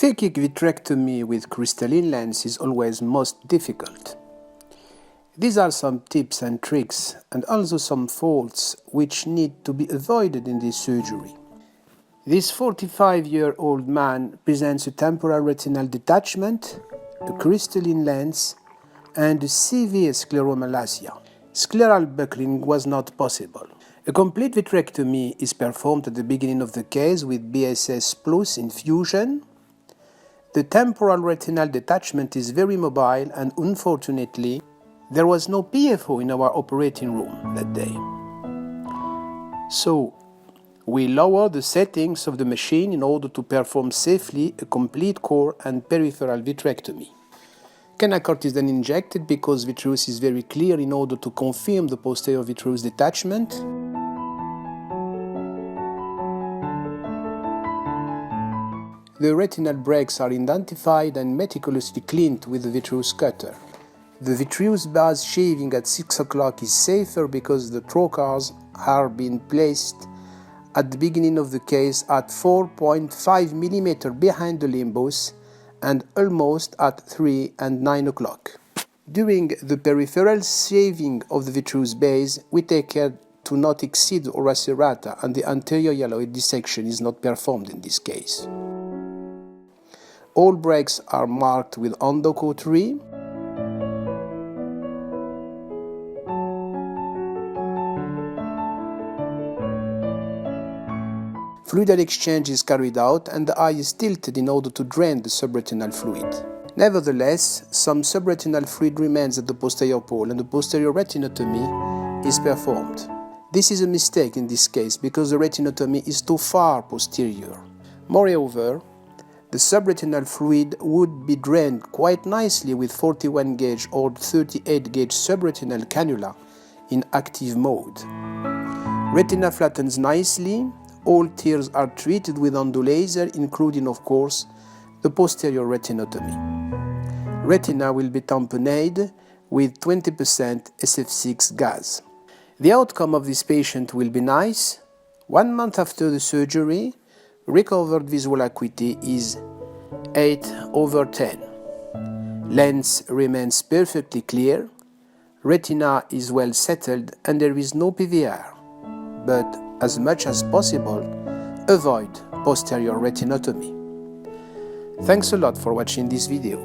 Phakic vitrectomy with crystalline lens is always most difficult. These are some tips and tricks and also some faults which need to be avoided in this surgery. This 45-year-old man presents a temporal retinal detachment, a crystalline lens, and a severe scleromalacia. Scleral buckling was not possible. A complete vitrectomy is performed at the beginning of the case with BSS plus infusion. The temporal retinal detachment is very mobile and unfortunately, there was no PFO in our operating room that day. So, we lower the settings of the machine in order to perform safely a complete core and peripheral vitrectomy. Kenacort is then injected because vitreous is very clear in order to confirm the posterior vitreous detachment. The retinal breaks are identified and meticulously cleaned with the vitreous cutter. The vitreous base shaving at 6 o'clock is safer because the trocars are being placed at the beginning of the case at 4.5 mm behind the limbus and almost at 3 and 9 o'clock. During the peripheral shaving of the vitreous base, we take care to not exceed ora serrata and the anterior hyaloid dissection is not performed in this case. All breaks are marked with endocautery. Fluidal exchange is carried out and the eye is tilted in order to drain the subretinal fluid. Nevertheless, some subretinal fluid remains at the posterior pole and the posterior retinotomy is performed. This is a mistake in this case because the retinotomy is too far posterior. Moreover, the subretinal fluid would be drained quite nicely with 41 gauge or 38 gauge subretinal cannula in active mode. Retina flattens nicely. All tears are treated with endolaser, including, of course, the posterior retinotomy. Retina will be tamponade with 20% SF6 gas. The outcome of this patient will be nice. 1 month after the surgery, recovered visual acuity is 8/10. Lens remains perfectly clear. Retina is well settled and there is no PVR. But as much as possible, avoid posterior retinotomy. Thanks a lot for watching this video.